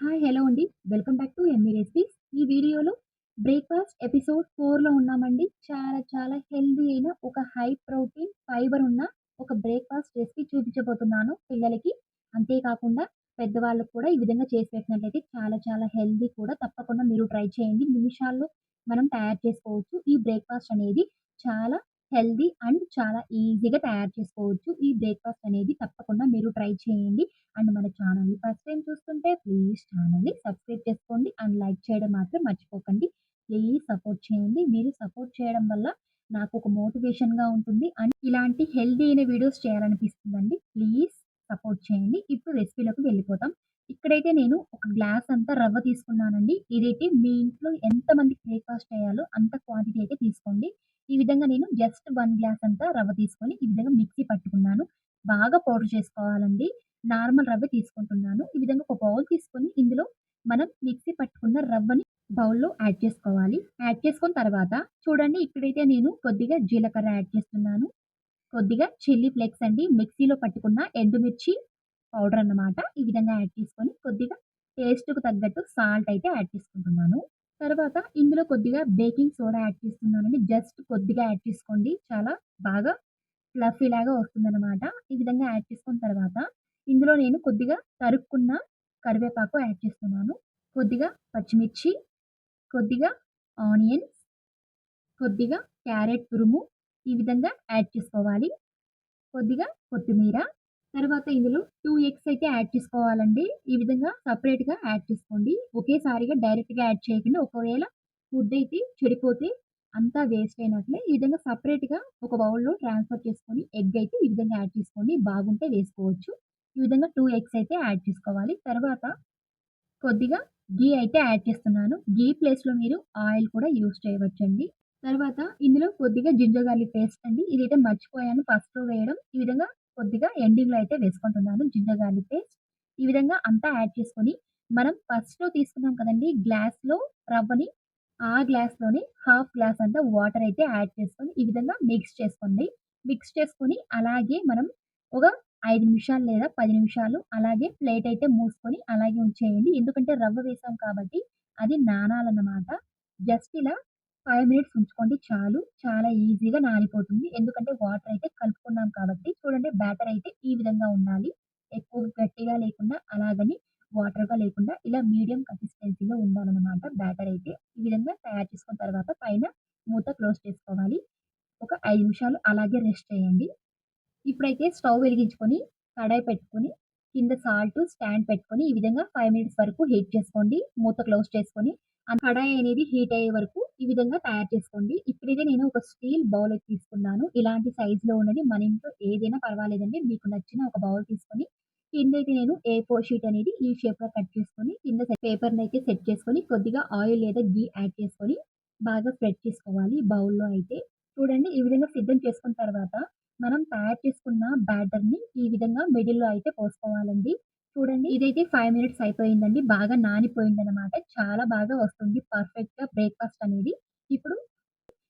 Hi! Hello అండి. Welcome back to yummy recipes. ఈ వీడియోలో బ్రేక్‌ఫాస్ట్ ఎపిసోడ్ 4లో ఉన్నామండి. చాలా చాలా హెల్తీ అయిన ఒక హై ప్రోటీన్, ఫైబర్ ఉన్న ఒక బ్రేక్‌ఫాస్ట్ రెసిపీ చూపించబోతున్నాను పిల్లలకి. అంతేకాకుండా పెద్దవాళ్ళకి కూడా ఈ విధంగా చేసి పెట్టినట్లయితే చాలా చాలా హెల్తీ కూడా. తప్పకుండా మీరు ట్రై చేయండి. నిమిషాల్లో మనం తయారు చేసుకోవచ్చు. ఈ బ్రేక్‌ఫాస్ట్ అనేది చాలా హెల్తీ అండ్ చాలా ఈజీగా తయారు చేసుకోవచ్చు. ఈ బ్రేక్‌ఫాస్ట్ అనేది తప్పకుండా మీరు ట్రై చేయండి. అండ్ మన ఛానల్‌ని ఫస్ట్ టైమ్ చూస్తుంటే ప్లీజ్ ఛానల్‌ని సబ్స్క్రైబ్ చేసుకోండి అండ్ లైక్ చేయడం మాత్రం మర్చిపోకండి. ప్లీజ్ సపోర్ట్ చేయండి. మీరు సపోర్ట్ చేయడం వల్ల నాకు ఒక మోటివేషన్‌గా ఉంటుంది. అండ్ ఇలాంటి హెల్తీ అయిన వీడియోస్ చేయాలనిపిస్తుందండి. ప్లీజ్ సపోర్ట్ చేయండి. ఇప్పుడు రెసిపీలోకి వెళ్ళిపోతాం. ఇక్కడైతే నేను ఒక గ్లాస్ అంతా రవ్వ తీసుకున్నానండి. ఇదైతే మీ ఇంట్లో ఎంతమందికి బ్రేక్‌ఫాస్ట్ చేయాలో అంత క్వాంటిటీ అయితే తీసుకోండి. ఈ విధంగా నేను జస్ట్ 1 గ్లాస్ అంతా రవ్వ తీసుకొని ఈ విధంగా మిక్సీ పట్టుకున్నాను. బాగా పౌడర్ చేసుకోవాలండి. నార్మల్ రవ్వ తీసుకుంటున్నాను. ఈ విధంగా ఒక బౌల్ తీసుకొని ఇందులో మనం మిక్సీ పట్టుకున్న రవ్వని బౌల్‌లో యాడ్ చేసుకోవాలి. యాడ్ చేసుకున్న తర్వాత చూడండి ఇక్కడైతే నేను కొద్దిగా జీలకర్ర యాడ్ చేస్తున్నాను. కొద్దిగా చిల్లీ ఫ్లేక్స్ అండి. మిక్సీలో పట్టుకున్న ఎండుమిర్చి పౌడర్ అన్నమాట. ఈ విధంగా యాడ్ చేసుకొని కొద్దిగా టేస్ట్‌కు తగ్గట్టు సాల్ట్ అయితే యాడ్ చేసుకుంటున్నాను. తర్వాత ఇందులో కొద్దిగా బేకింగ్ సోడా యాడ్ చేస్తున్నానండి. జస్ట్ కొద్దిగా యాడ్ చేసుకోండి. చాలా బాగా ఫ్లఫీలాగా వస్తుందనమాట. ఈ విధంగా యాడ్ చేసుకున్న తర్వాత, ఇందులో నేను కొద్దిగా తరుక్కున్న కరివేపాకు యాడ్ చేస్తున్నాను. కొద్దిగా పచ్చిమిర్చి, కొద్దిగా ఆనియన్స్, కొద్దిగా క్యారెట్ తురుము ఈ విధంగా యాడ్ చేసుకోవాలి. కొద్దిగా కొత్తిమీర, తర్వాత ఇందులో 2 ఎగ్స్ అయితే యాడ్ చేసుకోవాలండి. ఈ విధంగా సెపరేట్‌గా యాడ్ చేసుకోండి. ఒకేసారిగా డైరెక్ట్‌గా యాడ్ చేయకండి. ఒకవేళ ఫుడ్ అయితే చెడిపోతే అంతా వేస్ట్ అయినట్లే. ఈ విధంగా సెపరేట్‌గా ఒక బౌల్‌లో ట్రాన్స్‌ఫర్ చేసుకొని ఎగ్ అయితే ఈ విధంగా యాడ్ చేసుకోండి. బాగుంటే వేసుకోవచ్చు. ఈ విధంగా 2 ఎగ్స్ అయితే యాడ్ చేసుకోవాలి. తర్వాత కొద్దిగా ఘీ అయితే యాడ్ చేస్తున్నాను. ఘీ ప్లేస్‌లో మీరు ఆయిల్ కూడా యూజ్ చేయవచ్చండి. తర్వాత ఇందులో కొద్దిగా జింజర్ గార్లిక్ పేస్ట్ అండి. ఇదైతే మర్చిపోయాను ఫస్ట్‌లో వేయడం. ఈ విధంగా కొద్దిగా ఎండింగ్‌లో అయితే వేసుకుంటున్నాను జింజర్ గార్లిక్ పేస్ట్. ఈ విధంగా అంతా యాడ్ చేసుకొని, మనం ఫస్ట్‌లో తీసుకున్నాం కదండీ గ్లాస్‌లో రవ్వని, ఆ గ్లాస్‌లోనే హాఫ్ గ్లాస్ అంతా వాటర్ అయితే యాడ్ చేసుకొని, ఈ విధంగా మిక్స్ చేసుకోండి. మిక్స్ చేసుకొని అలాగే మనం ఒక 5 నిమిషాలు లేదా 10 నిమిషాలు అలాగే ప్లేట్ అయితే మూసుకొని అలాగే ఉంచేయండి. ఎందుకంటే రవ్వ వేసాం కాబట్టి అది నానాలన్నమాట. జస్ట్ ఇలా 5 మినిట్స్ ఉంచుకోండి చాలు. చాలా ఈజీగా నానిపోతుంది. ఎందుకంటే వాటర్ అయితే కలుపుకున్నాం కాబట్టి. చూడండి బ్యాటర్ అయితే ఈ విధంగా ఉండాలి. ఎక్కువ గట్టిగా లేకుండా అలాగని వాటర్‌గా లేకుండా ఇలా మీడియం కన్సిస్టెన్సీలో ఉండాలనమాట బ్యాటర్ అయితే. ఈ విధంగా తయారు చేసుకున్న తర్వాత పైన మూత క్లోజ్ చేసుకోవాలి. ఒక 5 నిమిషాలు అలాగే రెస్ట్ చేయండి. ఇప్పుడైతే స్టవ్ వెలిగించుకొని, కడాయి పెట్టుకొని, కింద సాల్ట్ స్టాండ్ పెట్టుకొని, ఈ విధంగా 5 మినిట్స్ వరకు హీట్ చేసుకోండి. మూత క్లోజ్ చేసుకొని, ఆ కడాయి అనేది హీట్ అయ్యే వరకు ఈ విధంగా తయారు చేసుకోండి. ఇప్పుడైతే నేను ఒక స్టీల్ బౌల్ అయితే తీసుకున్నాను. ఇలాంటి సైజులో ఉన్నది మన ఇంట్లో ఏదైనా పర్వాలేదండి. మీకు నచ్చిన ఒక బౌల్ తీసుకొని, కిందైతే నేను A4 షీట్ అనేది ఈ షేప్‌లో కట్ చేసుకొని, కింద పేపర్‌నైతే సెట్ చేసుకొని, కొద్దిగా ఆయిల్ లేదా ఘీ యాడ్ చేసుకొని, బాగా స్ప్రెడ్ చేసుకోవాలి బౌల్‌లో అయితే. చూడండి ఈ విధంగా సిద్ధం చేసుకున్న తర్వాత మనం తయారు చేసుకున్న బ్యాటర్‌ని ఈ విధంగా మిడిల్‌లో అయితే పోసుకోవాలండి. చూడండి ఇదైతే 5 మినిట్స్ అయిపోయిందండి. బాగా నానిపోయిందనమాట. చాలా బాగా వస్తుంది పర్ఫెక్ట్‌గా బ్రేక్‌ఫాస్ట్ అనేది. ఇప్పుడు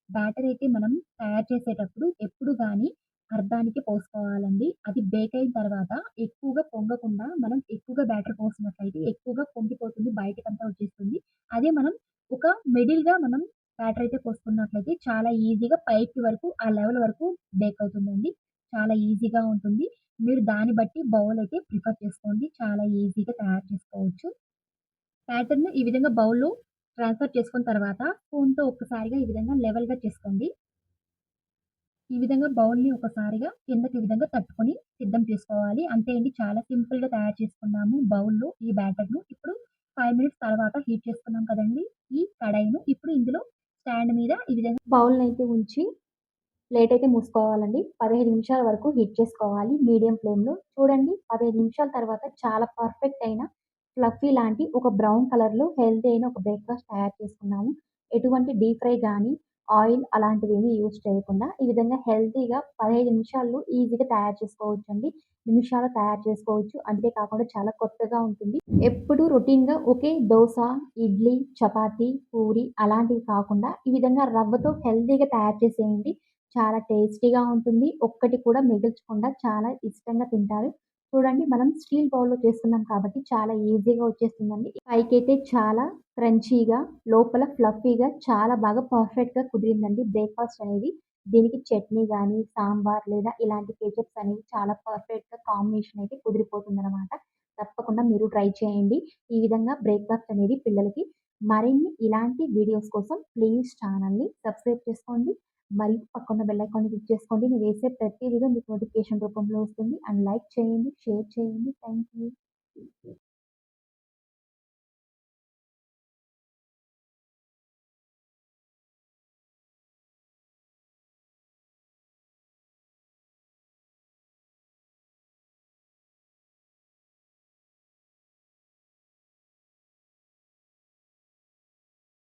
బ్యాటర్ అయితే మనం తయారు చేసేటప్పుడు ఎప్పుడు గాని అర్ధానికి పోసుకోవాలండి. అది బేక్ అయిన తర్వాత ఎక్కువగా పొంగకుండా మనం ఎక్కువగా బ్యాటర్ పోసినట్లయితే ఎక్కువగా పొంగిపోతుంది. బయటకంతా వచ్చేస్తుంది. అదే మనం ఒక మిడిల్‌గా మనం బ్యాటర్ అయితే పోసుకున్నట్లయితే చాలా ఈజీగా పైకి వరకు ఆ లెవెల్ వరకు బేక్ అవుతుందండి. చాలా ఈజీగా ఉంటుంది. మీరు దాన్ని బట్టి బౌల్ అయితే ప్రిఫర్ చేసుకోండి. చాలా ఈజీగా తయారు చేసుకోవచ్చు. బ్యాటర్‌ని ఈ విధంగా బౌల్‌లో ట్రాన్స్‌ఫర్ చేసుకున్న తర్వాత స్పూన్‌తో ఒక్కసారిగా ఈ విధంగా లెవెల్‌గా చేసుకోండి. ఈ విధంగా బౌల్‌ని ఒకసారిగా కిందకి ఈ విధంగా తట్టుకొని సిద్ధం చేసుకోవాలి. అంతే అండి. చాలా సింపుల్‌గా తయారు చేసుకున్నాము బౌల్‌లో ఈ బ్యాటర్‌ను. ఇప్పుడు 5 మినిట్స్ తర్వాత హీట్ చేసుకున్నాం కదండీ! ఈ కడాయిను ఇప్పుడు ఇందులో స్టాండ్ మీద ఈ విధంగా బౌల్‌నైతే ఉంచి ప్లేట్ అయితే మూసుకోవాలండి. 15 నిమిషాల వరకు హీట్ చేసుకోవాలి మీడియం ఫ్లేమ్‌లో. చూడండి 15 నిమిషాల తర్వాత చాలా పర్ఫెక్ట్ అయిన ఫ్లఫీ లాంటి ఒక బ్రౌన్ కలర్‌లో హెల్తీ అయిన ఒక బ్రేక్‌ఫాస్ట్ తయారు చేసుకున్నాము. ఎటువంటి డీప్ ఫ్రై గానీ, ఆయిల్ అలాంటివేమీ యూజ్ చేయకుండా ఈ విధంగా హెల్తీగా 15 నిమిషాల్లో ఈజీగా తయారు చేసుకోవచ్చండి. నిమిషాల్లో తయారు చేసుకోవచ్చు. అంతే కాకుండా చాలా కొత్తగా ఉంటుంది. ఎప్పుడు రొటీన్‌గా ఒకే దోస, ఇడ్లీ, చపాతీ, పూరి అలాంటివి కాకుండా ఈ విధంగా రవ్వతో హెల్తీగా తయారు చేసేయండి. చాలా టేస్టీగా ఉంటుంది. ఒక్కటి కూడా మిగల్చకుండా చాలా ఇష్టంగా తింటారు. చూడండి మనం స్టీల్ బౌల్‌లో చేస్తున్నాం కాబట్టి చాలా ఈజీగా వచ్చేస్తుందండి. పైకైతే చాలా క్రంచీగా, లోపల ఫ్లఫీగా చాలా బాగా పర్ఫెక్ట్‌గా కుదిరిందండి బ్రేక్‌ఫాస్ట్ అనేది. దీనికి చట్నీ గాని, సాంబార్ లేదా ఇలాంటి కేచప్స్ అనేవి చాలా పర్ఫెక్ట్‌గా కాంబినేషన్ అయితే కుదిరిపోతుందనమాట. తప్పకుండా మీరు ట్రై చేయండి. ఈ విధంగా బ్రేక్‌ఫాస్ట్ అనేది పిల్లలకి మరిన్ని ఇలాంటి వీడియోస్ కోసం ప్లీజ్ ఛానెల్‌ని సబ్స్క్రైబ్ చేసుకోండి. మరియు పక్కన బెల్ ఐకాన్‌ని క్లిక్ చేసుకోండి. నేను వేసే ప్రతి వీడియో మీకు నోటిఫికేషన్ రూపంలో వస్తుంది. అండ్ లైక్ చేయండి, షేర్ చేయండి. Thank you.